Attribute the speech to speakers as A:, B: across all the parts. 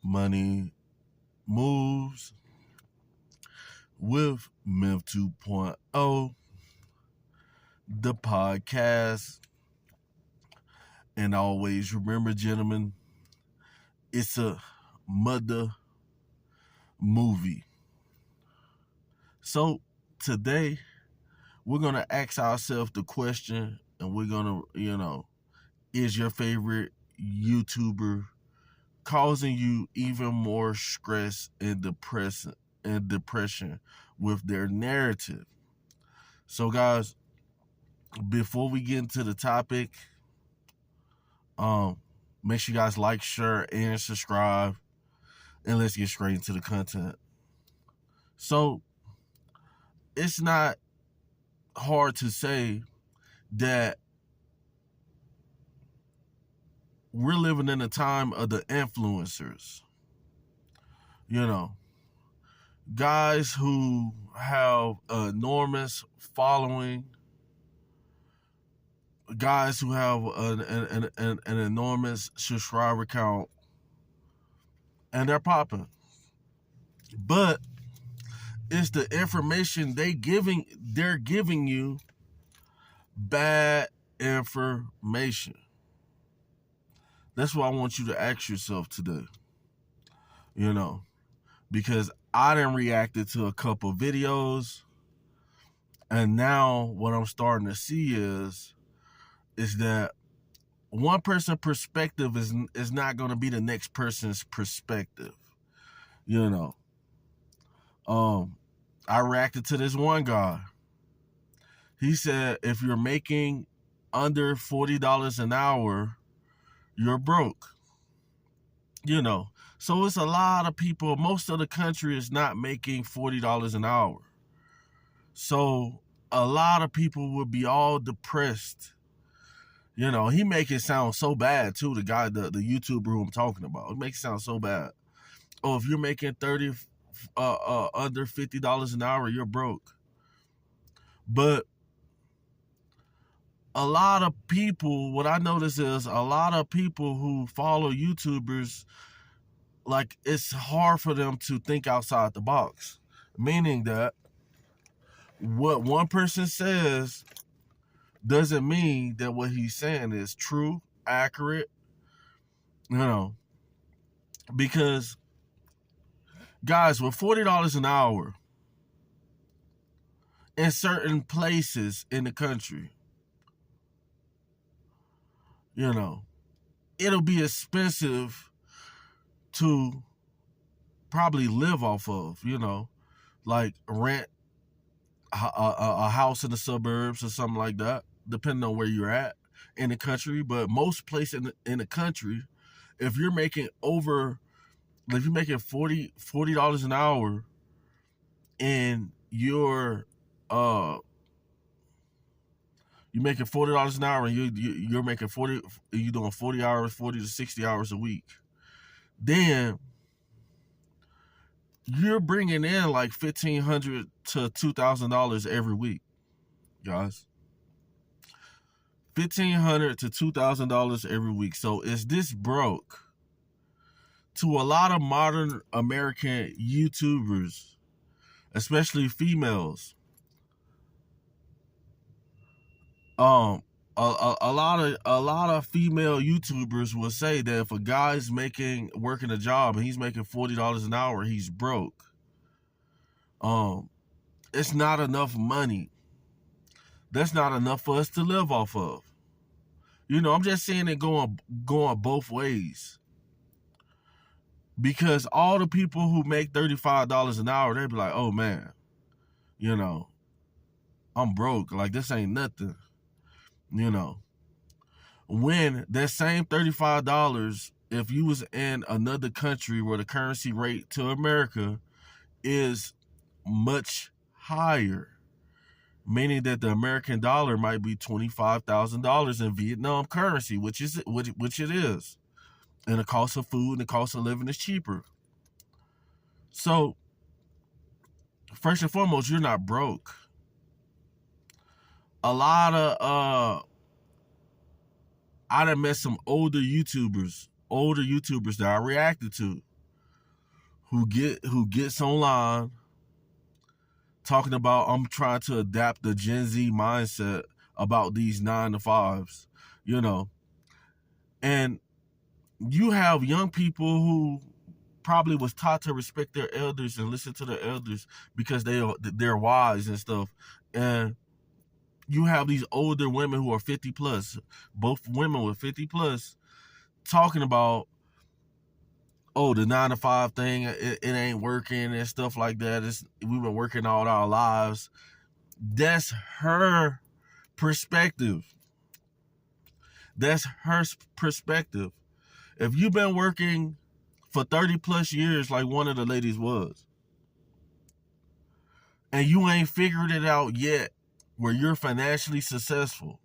A: Money Moves with Myth 2.0, the podcast. And always remember, gentlemen, it's a mother movie. So today, we're going to ask ourselves the question, and we're going to, is your favorite YouTuber causing you even more stress and depression with their narrative? So guys, before we get into the topic, make sure you guys like, share, and subscribe, and let's get straight into the content. So it's not hard to say that we're living in a time of the influencers. Guys who have an enormous following, guys who have an enormous subscriber count, and they're popping. But it's the information they're giving you bad information. That's what I want you to ask yourself today. Because I done reacted to a couple videos, and now what I'm starting to see is that one person's perspective is not going to be the next person's perspective. I reacted to this one guy. He said, if you're making under $40 an hour, you're broke. So it's a lot of people. Most of the country is not making $40 an hour. So a lot of people would be all depressed. He make it sound so bad too. The guy, the YouTuber who I'm talking about, it makes it sound so bad. Oh, if you're making under $50 an hour, you're broke. But a lot of people, what I notice is a lot of people who follow YouTubers, like, it's hard for them to think outside the box. Meaning that what one person says doesn't mean that what he's saying is true, accurate, because guys, with $40 an hour in certain places in the country, it'll be expensive to probably live off of, like rent a house in the suburbs or something like that, depending on where you're at in the country. But most places in the country, if you're making $40 an hour, and you're making $40 an hour, and you're making you're doing 40 hours, 40 to 60 hours a week, then you're bringing in like $1,500 to $2,000 every week, guys. $1,500 to $2,000 every week. So is this broke? To a lot of modern American YouTubers, especially females, a lot of female YouTubers will say that if a guy's working a job and he's making $40 an hour, he's broke. It's not enough money. That's not enough for us to live off of. I'm just saying it going both ways. Because all the people who make $35 an hour, they be like, oh man, I'm broke. Like, this ain't nothing. When that same $35, if you was in another country where the currency rate to America is much higher, meaning that the American dollar might be $25,000 in Vietnam currency, which it is, and the cost of food and the cost of living is cheaper. So, first and foremost, you're not broke. A lot of I done met some older YouTubers that I reacted to, who gets online talking about, I'm trying to adapt the Gen Z mindset about these 9 to 5s, you know. And you have young people who probably was taught to respect their elders and listen to their elders because they're wise and stuff. And you have these older women who are 50 plus, both women with 50 plus, talking about, oh, the 9 to 5 thing, it ain't working and stuff like that. We've been working all our lives. That's her perspective. That's her perspective. If you've been working for 30 plus years, like one of the ladies was, and you ain't figured it out yet where you're financially successful,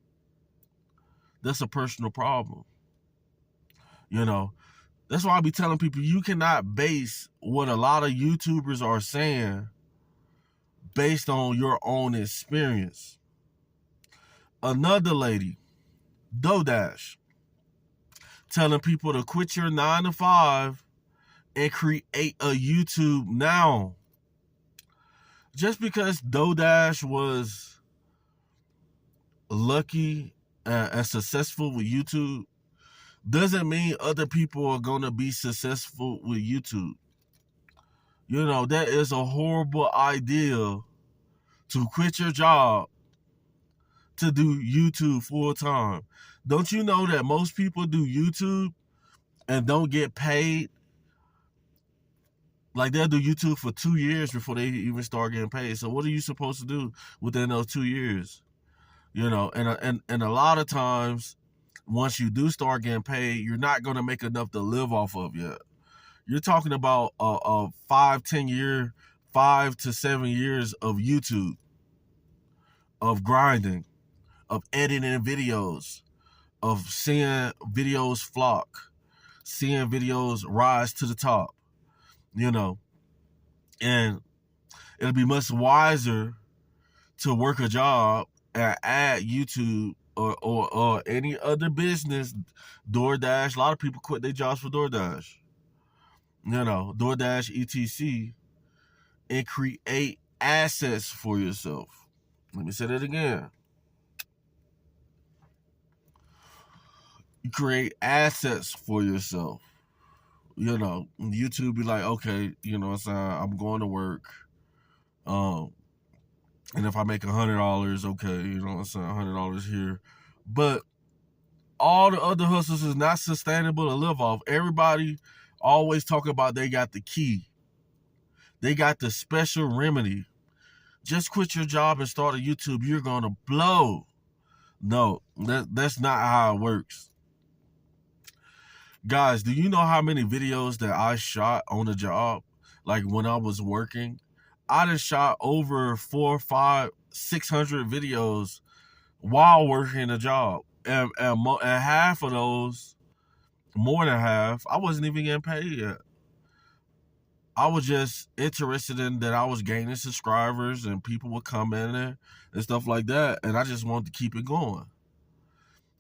A: that's a personal problem. You know, that's why I be telling people, you cannot base what a lot of YouTubers are saying based on your own experience. Another lady, DoorDash, telling people to quit your 9 to 5 and create a YouTube now. Just because DoorDash was lucky and successful with YouTube doesn't mean other people are going to be successful with YouTube. You know, that is a horrible idea to quit your job to do YouTube full time. Don't you know that most people do YouTube and don't get paid? Like, they'll do YouTube for 2 years before they even start getting paid. So what are you supposed to do within those 2 years? You know, and a lot of times, once you do start getting paid, you're not going to make enough to live off of yet. You're talking about a 5 to 7 years of YouTube, of grinding, of editing videos, of seeing videos flock, seeing videos rise to the top, you know. And it'll be much wiser to work a job and add YouTube or any other business, DoorDash. A lot of people quit their jobs for DoorDash. You know, DoorDash, etc., and create assets for yourself. Let me say that again. You create assets for yourself. You know, YouTube be like, okay, you know what I'm saying, I'm going to work. And if I make $100, okay, you know what I'm saying, $100 here. But all the other hustles is not sustainable to live off. Everybody always talk about they got the key. They got the special remedy. Just quit your job and start a YouTube. You're going to blow. No, that's not how it works. Guys, do you know how many videos that I shot on the job? Like, when I was working, I just shot over 400, 500, 600 videos while working a job. And half of those, more than half, I wasn't even getting paid yet. I was just interested in that I was gaining subscribers and people would come in there and stuff like that. And I just wanted to keep it going.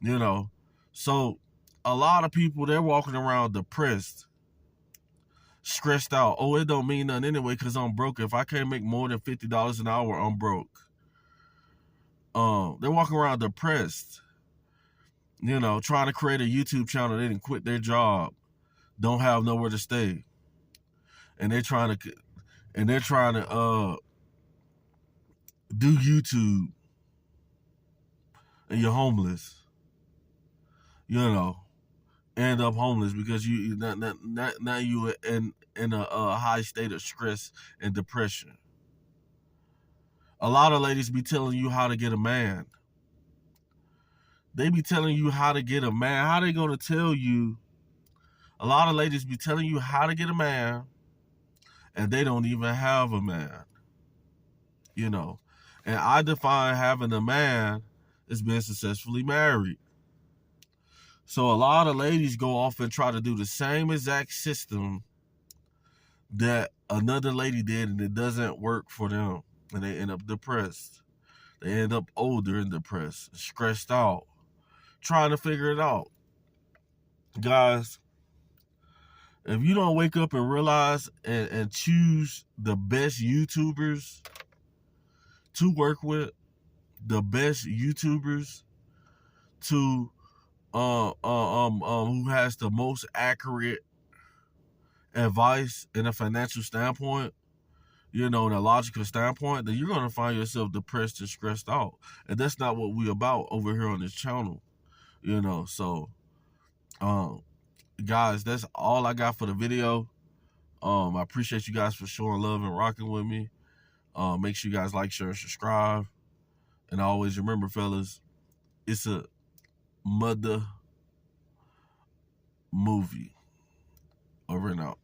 A: You know, so a lot of people, they're walking around depressed, stressed out. Oh, it don't mean nothing anyway because I'm broke. If I can't make more than $50 an hour, I'm broke. They're walking around depressed, you know, trying to create a YouTube channel. They didn't quit their job, don't have nowhere to stay, and they're trying to do YouTube, and you're homeless. You know, end up homeless because you now you in a high state of stress and depression. A lot of ladies be telling you how to get a man. They be telling you how to get a man. How they gonna tell you? A lot of ladies be telling you how to get a man, and they don't even have a man. You know, and I define having a man as being successfully married. So a lot of ladies go off and try to do the same exact system that another lady did, and it doesn't work for them. And they end up depressed. They end up older and depressed, stressed out, trying to figure it out. Guys, If you don't wake up and realize and choose the best YouTubers to work with, the best YouTubers to who has the most accurate advice in a financial standpoint, in a logical standpoint, then you're gonna find yourself depressed and stressed out. And that's not what we about over here on this channel. So guys, that's all I got for the video. I appreciate you guys for showing love and rocking with me. Make sure you guys like, share, and subscribe. And always remember, fellas, it's a mother movie. Over and out.